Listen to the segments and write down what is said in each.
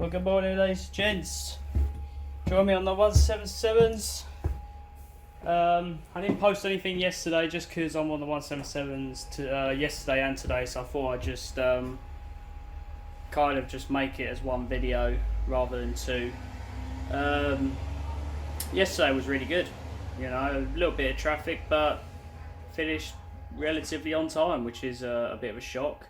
Well, good morning, ladies and gents. Join me on the 177s. I didn't post anything yesterday just because I'm on the 177s yesterday and today, so I thought I'd just kind of just make it as one video rather than two. Yesterday was really good, you know, a little bit of traffic, but finished relatively on time, which is a bit of a shock.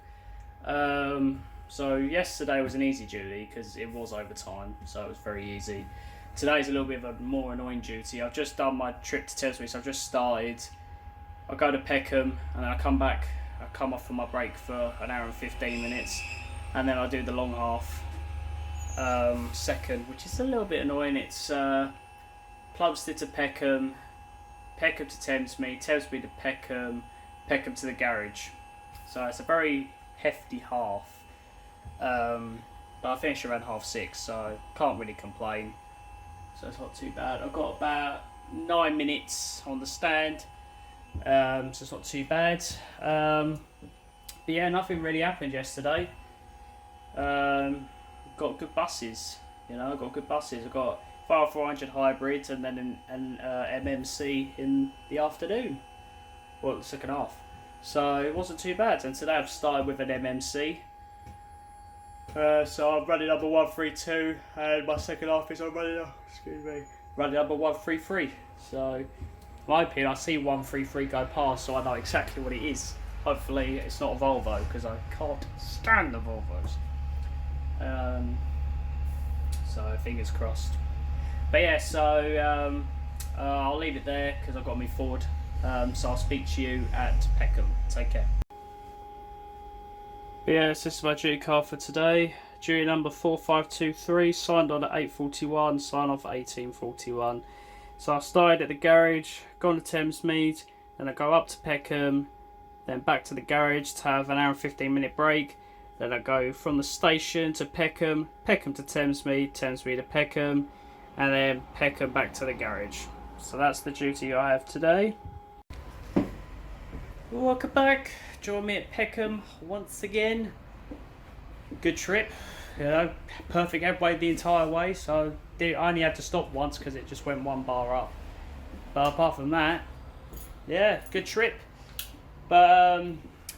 So yesterday was an easy duty because it was overtime, so it was very easy. Today's a little bit of a more annoying duty. I've just done my trip to Thamesmead, so I've just started. I go to Peckham and then I come back. I come off for my break for an hour and 15 minutes, and then I do the long half second, which is a little bit annoying. It's Plumstead to Peckham, Peckham to Thamesmead, Thamesmead to Peckham, Peckham to the garage. So it's a very hefty half. But I finished around 6:30, so can't really complain. So it's not too bad. I've got about 9 minutes on the stand, so it's not too bad. But yeah, nothing really happened yesterday. Got good buses, you know. I've got good buses. I've got 400 hybrids and then an MMC in the afternoon, well, the second half. So it wasn't too bad. And today I've started with an MMC. So I'm running number 132, and my second half is I'm running number 133. So I'm hoping I see 133 go past, so I know exactly what it is. Hopefully it's not a Volvo, because I can't stand the Volvos. So fingers crossed. But yeah, so I'll leave it there because I've got me forward. So I'll speak to you at Peckham. Take care. But yeah, this is my duty card for today. Duty number 4523, signed on at 8:41, sign off at 18:41. So I started at the garage, gone to Thamesmead, then I go up to Peckham, then back to the garage to have an hour and 15-minute break. Then I go from the station to Peckham, Peckham to Thamesmead, Thamesmead to Peckham, and then Peckham back to the garage. So that's the duty I have today. Welcome back. Join me at Peckham once again. Good trip, you know, perfect every way the entire way. So I only had to stop once because it just went one bar up. But apart from that, yeah, good trip. But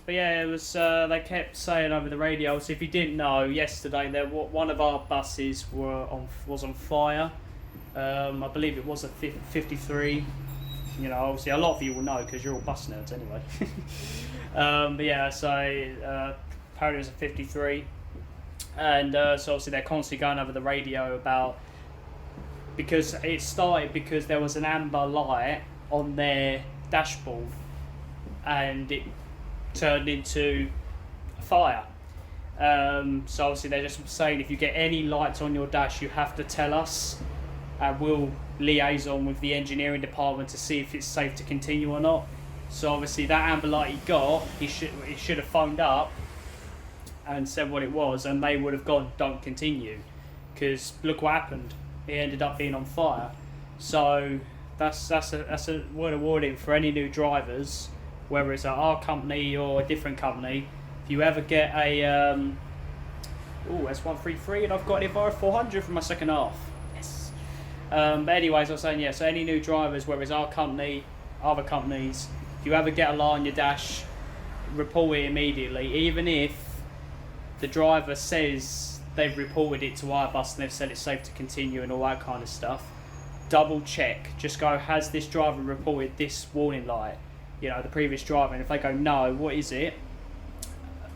yeah, it was. They kept saying over the radio. So if you didn't know, yesterday one of our buses was on fire. I believe it was a 53. You know, obviously a lot of you will know because you're all bus nerds anyway. But yeah, so apparently it was a 53, and so obviously they're constantly going over the radio about, because it started because there was an amber light on their dashboard and it turned into a fire. So obviously they're just saying if you get any lights on your dash, you have to tell us, and we'll liaison with the engineering department to see if it's safe to continue or not. So obviously that amber light he got, he should have phoned up and said what it was, and they would have gone, don't continue, because look what happened. It ended up being on fire. So that's a word of warning for any new drivers, whether it's at our company or a different company. If you ever get a S133, and I've got an Evo 400 for my second half. But anyways, I was saying, yeah, so any new drivers, whether it's our company, other companies, if you ever get a light on your dash, report it immediately. Even if the driver says they've reported it to our bus and they've said it's safe to continue and all that kind of stuff, double check. Just go, has this driver reported this warning light? You know, the previous driver. And if they go, no, what is it?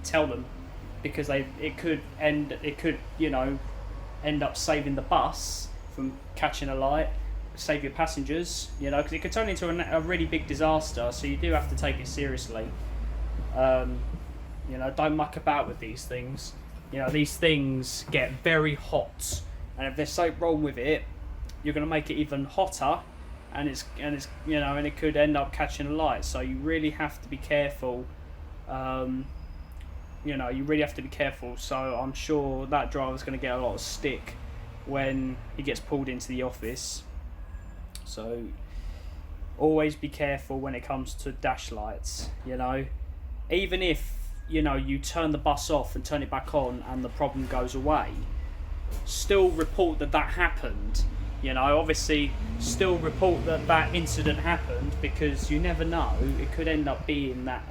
Tell them, because it could end up saving the bus from catching a light, save your passengers, you know, because it could turn into a really big disaster. So you do have to take it seriously. You know, don't muck about with these things. You know, these things get very hot, and if there's something wrong with it, you're going to make it even hotter, and it's you know, and it could end up catching a light. So you really have to be careful. You know, you really have to be careful. So I'm sure that driver's going to get a lot of stick when he gets pulled into the office. So always be careful when it comes to dash lights, you know. Even if, you know, you turn the bus off and turn it back on and the problem goes away, still report that happened. You know, obviously still report that incident happened, because you never know, it could end up being that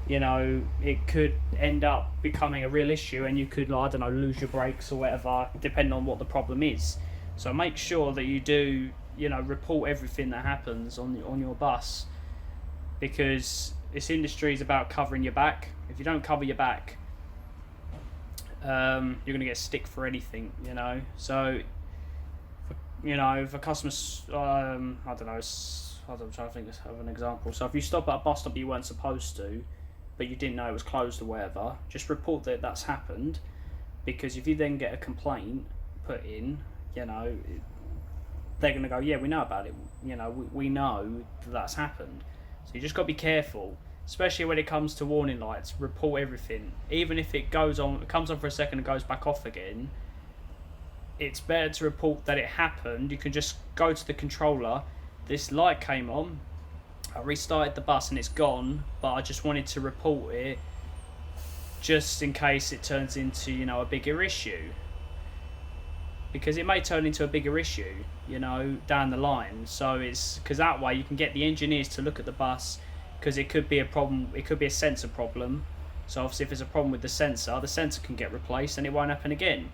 you know, it could end up becoming a real issue, and you could, I don't know, lose your brakes or whatever, depending on what the problem is. So make sure that you do, you know, report everything that happens on your bus, because this industry is about covering your back. If you don't cover your back, you're going to get stick for anything, you know. So, you know, if a customer's, I don't know, I'm trying to think of an example. So if you stop at a bus stop you weren't supposed to, but you didn't know it was closed or whatever, just report that that's happened, because if you then get a complaint put in, you know, they're going to go, yeah, we know about it, you know, we know that that's happened. So you just got to be careful, especially when it comes to warning lights. Report everything, even if it comes on for a second and goes back off again. It's better to report that it happened. You can just go to the controller, this light came on, I restarted the bus and it's gone, but I just wanted to report it just in case it turns into, you know, a bigger issue, because it may turn into a bigger issue, you know, down the line. So it's because that way you can get the engineers to look at the bus, because it could be a problem, it could be a sensor problem. So obviously if there's a problem with the sensor can get replaced and it won't happen again,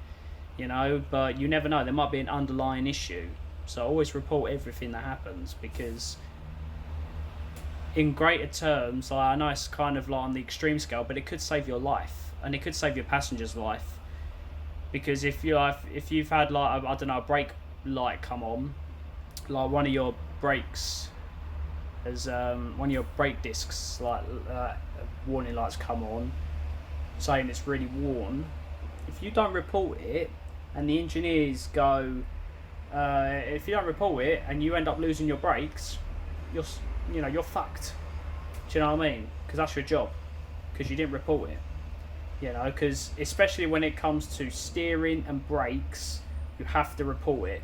you know. But you never know, there might be an underlying issue. So always report everything that happens, because in greater terms, like, I know it's kind of like on the extreme scale, but it could save your life, and it could save your passenger's life. Because if you've had, like, I don't know, a brake light come on, like one of your brakes has one of your brake discs, like warning lights come on saying it's really worn, if you don't report it and the engineers go, if you don't report it and you end up losing your brakes, you're fucked. Do you know what I mean? Because that's your job, because you didn't report it. You know, because especially when it comes to steering and brakes, you have to report it.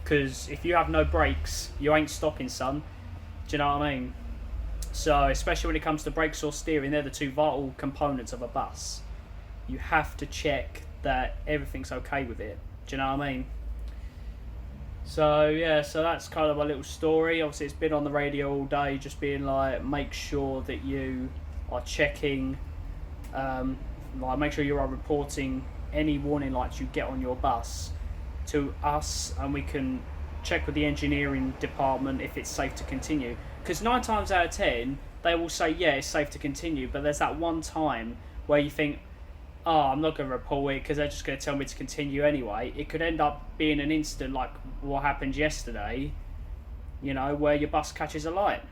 Because if you have no brakes, you ain't stopping, son. Do you know what I mean? So especially when it comes to brakes or steering, they're the two vital components of a bus. You have to check that everything's okay with it. Do you know what I mean? So yeah, so that's kind of a little story. Obviously it's been on the radio all day, just being like, make sure that you are checking, like make sure you are reporting any warning lights you get on your bus to us, and we can check with the engineering department if it's safe to continue. Because 9 times out of 10 they will say, yeah, it's safe to continue, but there's that one time where you think, oh, I'm not going to report it because they're just going to tell me to continue anyway. It could end up being an incident like what happened yesterday, you know, where your bus catches a light.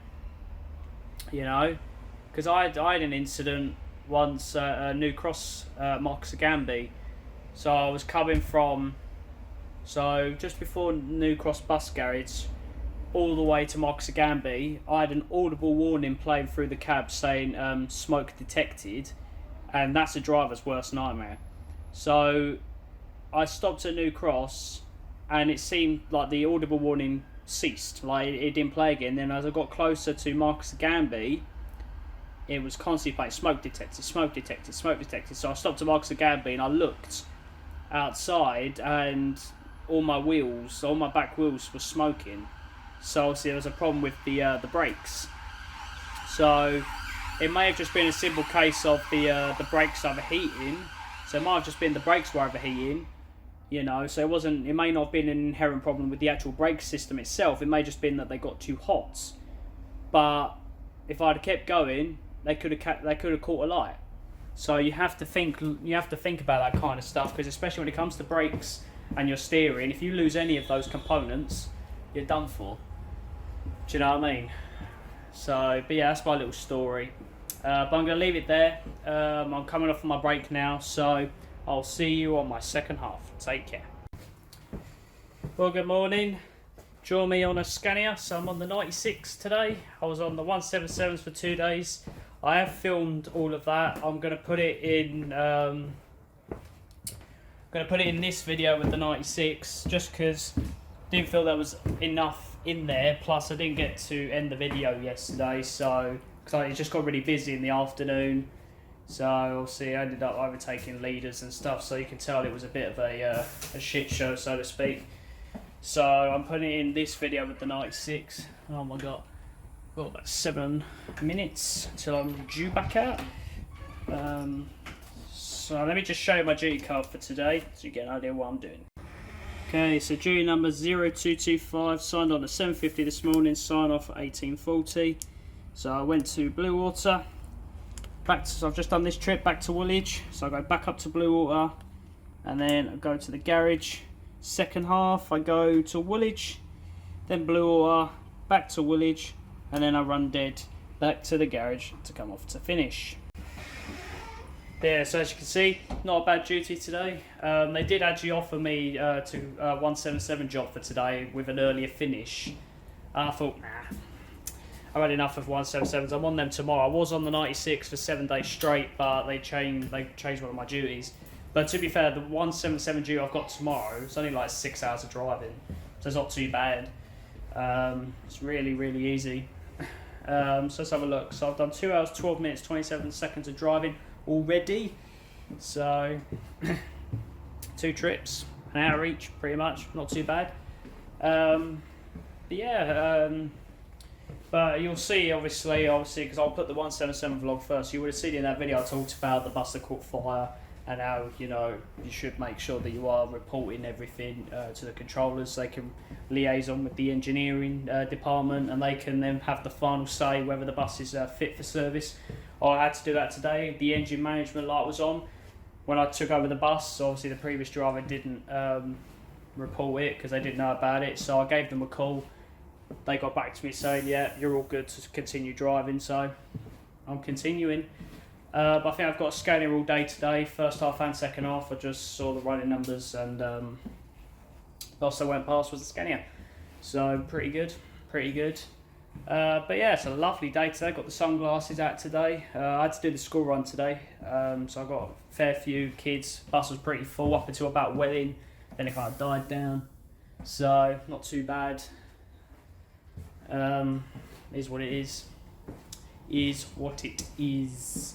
You know, because I had an incident once at New Cross, Marks Gamby. So I was coming from, so just before New Cross bus garage, all the way to Marks Gamby, I had an audible warning playing through the cab saying smoke detected, and that's a driver's worst nightmare. So I stopped at New Cross, and it seemed like the audible warning ceased, like it didn't play again. Then as I got closer to Marks Gamby, it was constantly playing smoke detected, smoke detected, smoke detected. So I stopped at Marks Gamby and I looked outside, and all my back wheels were smoking. So obviously there was a problem with the brakes. So it may have just been a simple case of the brakes overheating. So it might have just been the brakes were overheating, you know. So it may not have been an inherent problem with the actual brake system itself. It may just been that they got too hot. But if I'd have kept going, they could have caught a light. So you have to think about that kind of stuff, because especially when it comes to brakes and your steering, if you lose any of those components, you're done for. Do you know what I mean? So, but yeah, that's my little story. But I'm going to leave it there. I'm coming off my break now, so I'll see you on my second half. Take care. Well, good morning. Join me on a Scania. So I'm on the 96 today. I was on the 177s for 2 days. I have filmed all of that. I'm going to put it in. This video with the 96, just because I didn't feel there was enough in there. Plus, I didn't get to end the video yesterday, so because it just got really busy in the afternoon. So obviously I ended up overtaking leaders and stuff, so you can tell it was a bit of a shit show, so to speak. So I'm putting in this video with the 96. Oh my god, got about 7 minutes till I'm due back out. So let me just show you my duty card for today, so you get an idea what I'm doing. Okay, so duty number 0225, signed on at 7:50 this morning, sign off at 18:40. So I went to Bluewater, so I've just done this trip back to Woolwich, so I go back up to Bluewater, and then I go to the garage. Second half, I go to Woolwich, then Bluewater, back to Woolwich, and then I run dead back to the garage to come off to finish. Yeah, so as you can see, not a bad duty today. They did actually offer me to 177 job for today with an earlier finish. I thought, nah, I've had enough of 177s. I'm on them tomorrow. I was on the 96 for 7 days straight, but they changed one of my duties. But to be fair, the 177 duty I've got tomorrow, it's only like 6 hours of driving, so it's not too bad. It's really, really easy. So let's have a look. So I've done 2 hours, 12 minutes, 27 seconds of driving already. So 2 trips, an hour each, pretty much, not too bad. But you'll see, obviously, because I'll put the 177 vlog first. You would have seen in that video I talked about the bus that caught fire and how you should make sure that you are reporting everything to the controllers. They can liaison with the engineering department, and they can then have the final say whether the bus is fit for service. I had to do that today. The engine management light was on when I took over the bus. So obviously the previous driver didn't report it because they didn't know about it. So I gave them a call. They got back to me saying, yeah, you're all good to continue driving. So I'm continuing. But I think I've got a scanner all day today, first half and second half. I just saw the running numbers, and last I went past was the scanner. So pretty good, pretty good. But yeah, it's a lovely day today. Got the sunglasses out today. I had to do the school run today, so I got a fair few kids. Bus was pretty full up until about wedding, then it kind of died down. So not too bad. Is what it is. Is what it is.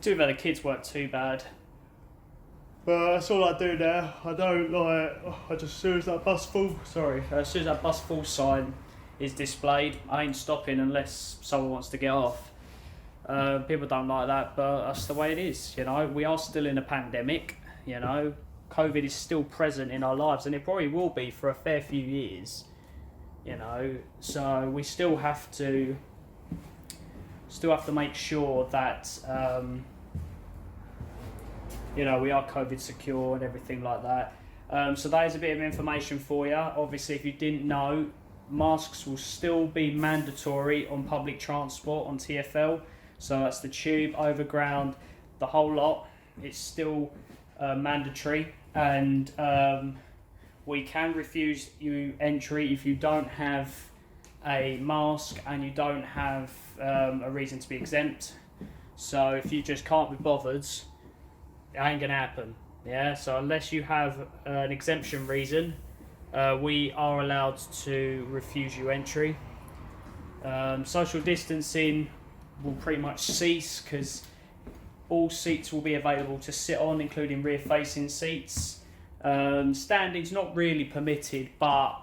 Too bad the kids weren't too bad. But that's all I do now. I don't I just, as soon as that bus full sign is displayed, I ain't stopping unless someone wants to get off. People don't like that, but that's the way it is. We are still in a pandemic. COVID is still present in our lives, and it probably will be for a fair few years. So we still have to make sure that we are COVID secure and everything like that. So that is a bit of information for you. Obviously, if you didn't know, masks will still be mandatory on public transport on TfL. So that's the tube, overground, the whole lot. It's still mandatory, and we can refuse you entry if you don't have a mask and you don't have a reason to be exempt. So if you just can't be bothered, it ain't gonna happen. Yeah. So unless you have an exemption reason, we are allowed to refuse you entry. Social distancing will pretty much cease because all seats will be available to sit on, including rear-facing seats. Standing's not really permitted, but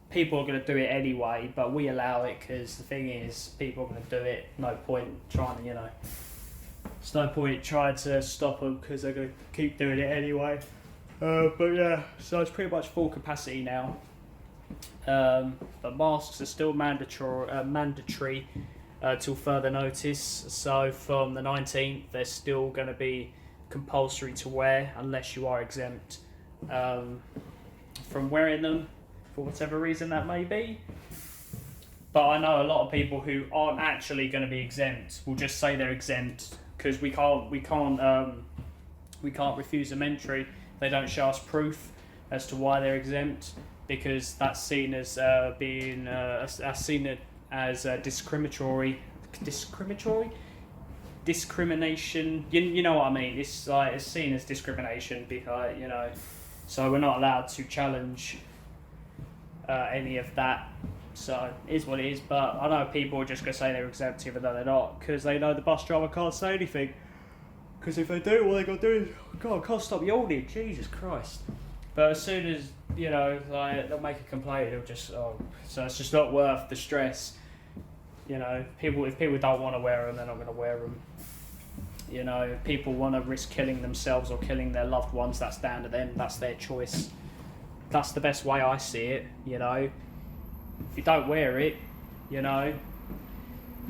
people are going to do it anyway. But we allow it because the thing is, people are going to do it. No point trying to, There's no point trying to stop them because they're going to keep doing it anyway. But yeah, so it's pretty much full capacity now. But masks are still mandatory till further notice. So from the 19th, they're still going to be compulsory to wear unless you are exempt from wearing them for whatever reason that may be. But I know a lot of people who aren't actually going to be exempt will just say they're exempt because we can't refuse them entry. They don't show us proof as to why they're exempt, because that's seen as discrimination. You know what I mean? It's seen as discrimination because so we're not allowed to challenge any of that. So it is what it is. But I know people are just going to say they're exempt even though they're not, because they know the bus driver can't say anything. Because if they do, all they got to do is, God, I can't stop yawning. Jesus Christ. But as soon as, you know, like, they'll make a complaint, it'll just, so it's just not worth the stress. You know, if people don't want to wear them, they're not going to wear them. You know, if people want to risk killing themselves or killing their loved ones, that's down to them. That's their choice. That's the best way I see it, you know. If you don't wear it, you know,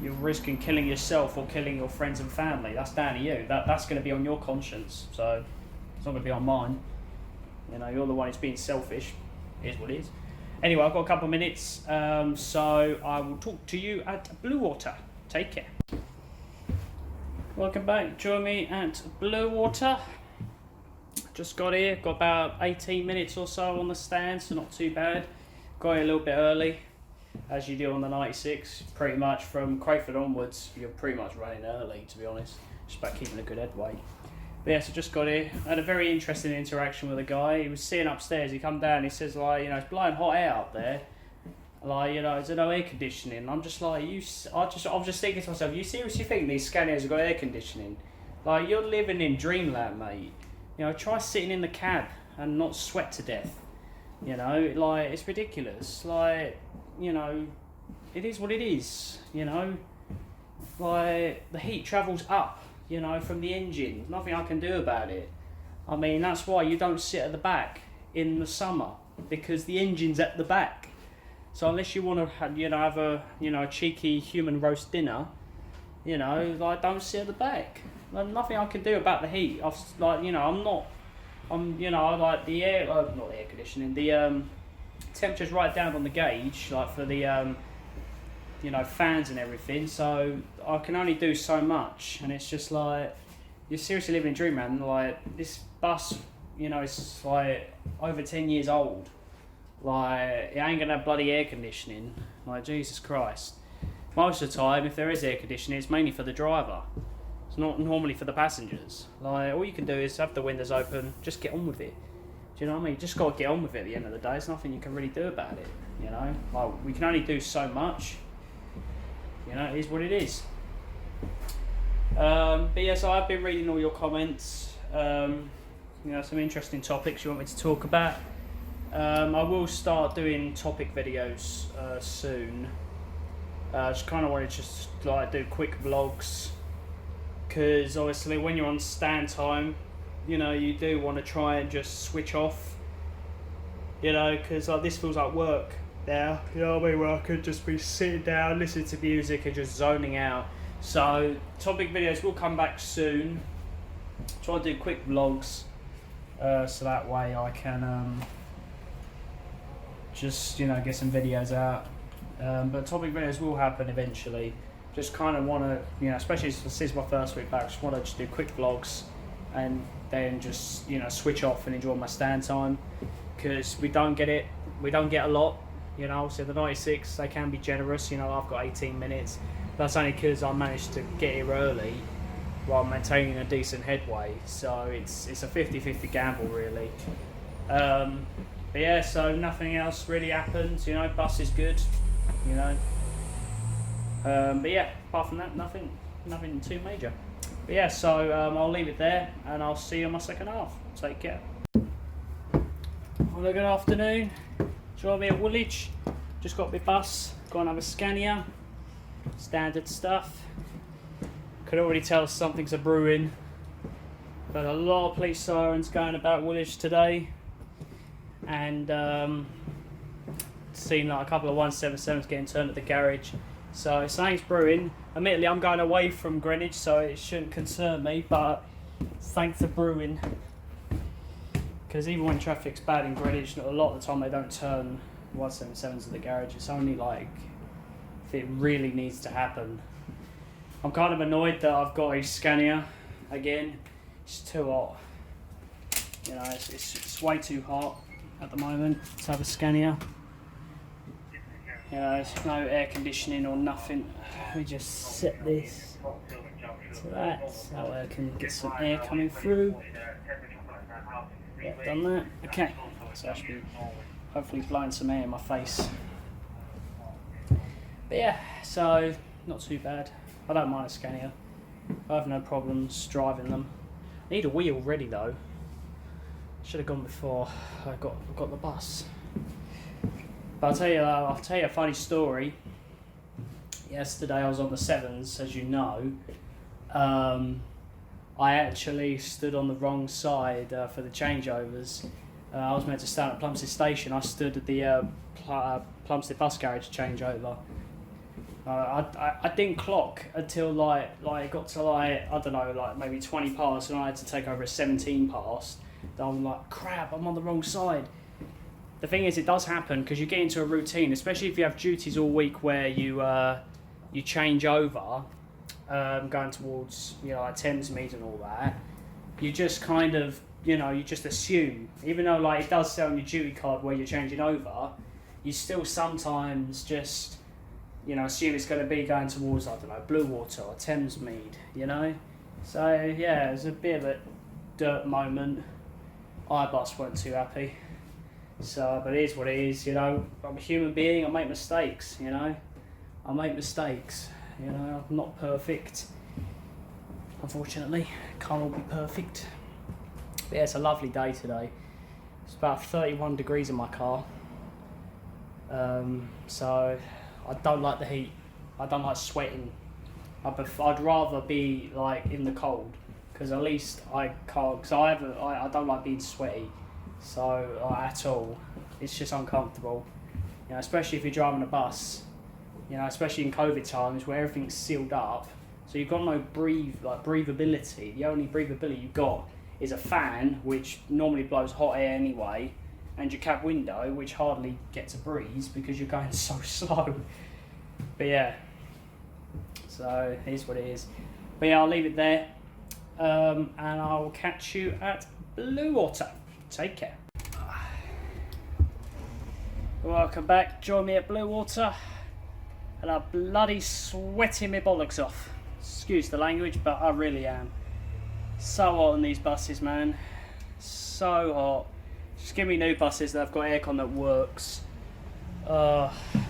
you're risking killing yourself or killing your friends and family. That's down to you. That's going to be on your conscience. So it's not going to be on mine. You know, you're the one who's being selfish. It is what it is. Anyway, I've got a couple of minutes, so I will talk to you at Blue Water. Take care. Welcome back. Join me at Blue Water. Just got here. Got about 18 minutes or so on the stand, so not too bad. Got here a little bit early, as you do on the 96. Pretty much from Crayford onwards, you're pretty much running early, to be honest. Just about keeping a good headway. But yeah, so just got here. I had a very interesting interaction with a guy. He was sitting upstairs. He come down. He says, like, you know, it's blowing hot air up there. Like, you know, is there no air conditioning? I'm just like, I'm just thinking to myself, you seriously think these Scanias have got air conditioning? Like, you're living in dreamland, mate. You know, try sitting in the cab and not sweat to death. You know, like, it's ridiculous. Like, you know, it is what it is. You know, like, the heat travels up. You know, from the engine. Nothing I can do about it. I mean, that's why you don't sit at the back in the summer, because the engine's at the back. So unless you want to, have a, a cheeky human roast dinner, like, don't sit at the back. There's nothing I can do about the heat. I like the air, not the air conditioning. The temperature's right down on the gauge, like for the fans and everything, so I can only do so much, and it's just like, you're seriously living a dream, man. Like, this bus, it's like over 10 years old. Like, it ain't gonna have bloody air conditioning. Like, Jesus Christ. Most of the time, if there is air conditioning, it's mainly for the driver. It's not normally for the passengers. Like, all you can do is have the windows open, just get on with it. Do you know what I mean? You just gotta get on with it at the end of the day. There's nothing you can really do about it, Like, we can only do so much. It is what it is. But yeah, so I've been reading all your comments. Some interesting topics you want me to talk about. I will start doing topic videos soon. Just kind of want to do quick vlogs, because obviously when you're on stand time, you do want to try and just switch off. Because this feels like work. There, where I could just be sitting down, listening to music and just zoning out. So topic videos will come back soon. Try to do quick vlogs, so that way I can just get some videos out. But topic videos will happen eventually. Just kind of want to, especially since this is my first week back, just want to just do quick vlogs and then just switch off and enjoy my stand time, because we don't get a lot. So the 96, they can be generous. I've got 18 minutes. That's only because I managed to get here early while maintaining a decent headway. So it's a 50-50 gamble, really. But yeah, so nothing else really happened. Bus is good. But yeah, apart from that, nothing too major. But yeah, so I'll leave it there, and I'll see you in my second half. Take care. Well, good afternoon. Join me at Woolwich. Just got my bus, got another Scania, standard stuff. Could already tell something's a brewing. But a lot of police sirens going about Woolwich today, and seen like a couple of 177s getting turned at the garage. So something's brewing. Admittedly, I'm going away from Greenwich, so it shouldn't concern me, but thanks to brewing. Because even when traffic's bad in Greenwich, a lot of the time they don't turn 177s at the garage. It's only like if it really needs to happen. I'm kind of annoyed that I've got a Scania again. It's too hot. It's way too hot at the moment to have a Scania. There's no air conditioning or nothing. We just set this to that so I can get some air coming through. Yeah, done that. Okay, so I should be hopefully blowing some air in my face. But yeah, so not too bad. I don't mind a Scania. I have no problems driving them. I need a wheel ready though. Should have gone before I got the bus. But I'll tell you a funny story. Yesterday I was on the sevens, as you know. I actually stood on the wrong side for the changeovers. I was meant to stand at Plumstead Station. I stood at the Plumstead bus garage changeover. I didn't clock until like it got to I don't know, maybe 20 past, and I had to take over at 17 past. I'm like, crap, I'm on the wrong side. The thing is, it does happen because you get into a routine, especially if you have duties all week where you change over, going towards like Thamesmead and all that. You just kind of you just assume, even though it does say on your duty card where you're changing over, you still sometimes just assume it's going to be going towards, I don't know, Bluewater or Thamesmead, So yeah, it was a bit of a dirt moment. iBus weren't too happy. So, but it is what it is, I'm a human being, I make mistakes, I make mistakes, I'm not perfect. Unfortunately, can't all be perfect. But yeah, it's a lovely day today. It's about 31 degrees in my car. So I don't like the heat. I don't like sweating. I'd rather be in the cold, because at least I can't. Because I don't like being sweaty, so at all. It's just uncomfortable. Especially if you're driving a bus. Especially in COVID times where everything's sealed up, so you've got no breathability. The only breathability you've got is a fan, which normally blows hot air anyway, and your cab window, which hardly gets a breeze because you're going so slow. But yeah, so it is what it is. But yeah, I'll leave it there, and I'll catch you at Bluewater. Take care. Welcome back. Join me at Bluewater, and I'm bloody sweating my bollocks off. Excuse the language, but I really am. So hot on these buses, man. So hot. Just give me new buses that have got aircon that works.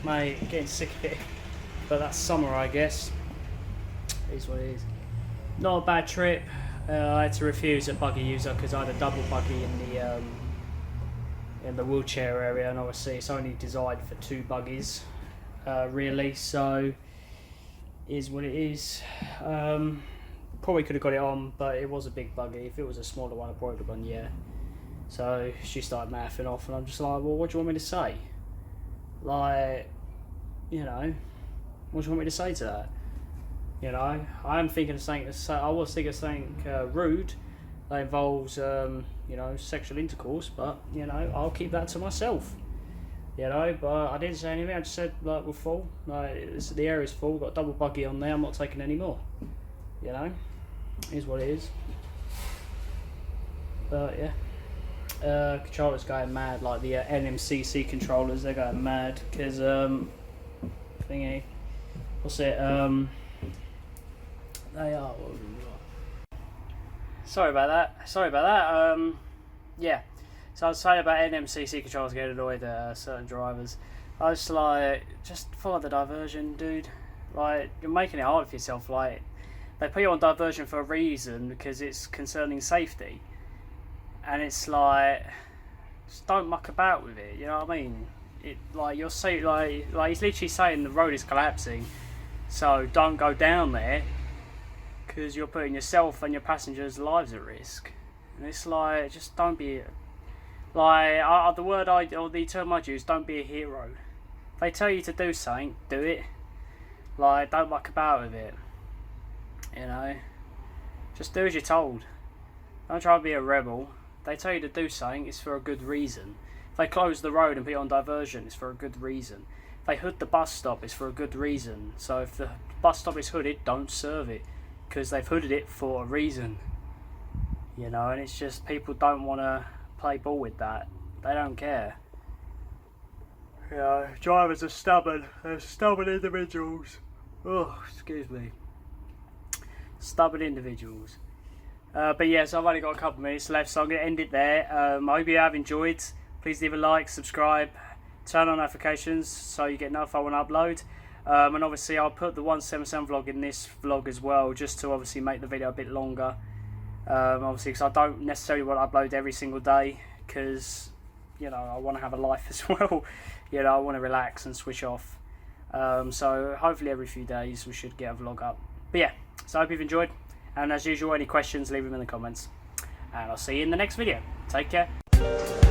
Mate, getting sick of it. But that's summer, I guess. It is what it is. Not a bad trip. I had to refuse a buggy user because I had a double buggy in the wheelchair area, and obviously it's only designed for 2 buggies, really. So, is what it is. Probably could have got it on, but it was a big buggy. If it was a smaller one, I probably would have gone, yeah. So she started mouthing off, and I'm just like, well, what do you want me to say? What do you want me to say to that? I am thinking of saying, I was thinking of saying rude that involves, sexual intercourse, but, I'll keep that to myself. But I didn't say anything. I just said, we're full. The area's full. We've got a double buggy on there. I'm not taking any more. Is what it is. But yeah, controllers going mad. Like the NMCC controllers, they're going mad because thingy. What's it? They are. Sorry about that. Yeah. So I was saying about NMCC controllers getting annoyed at certain drivers. I was just follow the diversion, dude. You're making it hard for yourself. They put you on diversion for a reason, because it's concerning safety. And it's just don't muck about with it, you know what I mean? You're saying, he's literally saying the road is collapsing, so don't go down there, because you're putting yourself and your passengers' lives at risk. And it's just don't be, the term I use, don't be a hero. If they tell you to do something, do it. Don't muck about with it. Just do as you're told. Don't try to be a rebel. If they tell you to do something, it's for a good reason. If they close the road and put you on diversion, it's for a good reason. If they hood the bus stop, it's for a good reason. So if the bus stop is hooded, don't serve it, because they've hooded it for a reason. And it's just people don't want to play ball with that. They don't care. Drivers are stubborn. They're stubborn individuals. Oh, excuse me. Stubborn individuals. But yeah, so I've only got a couple of minutes left, so I'm going to end it there. I hope you have enjoyed. Please leave a like, subscribe, turn on notifications so you get notified when I upload. And obviously I'll put the 177 vlog in this vlog as well, just to obviously make the video a bit longer. Obviously because I don't necessarily want to upload every single day, because you know, I want to have a life as well. You know, I want to relax and switch off. So hopefully every few days we should get a vlog up. But yeah, so I hope you've enjoyed, and as usual, any questions, leave them in the comments, and I'll see you in the next video. Take care.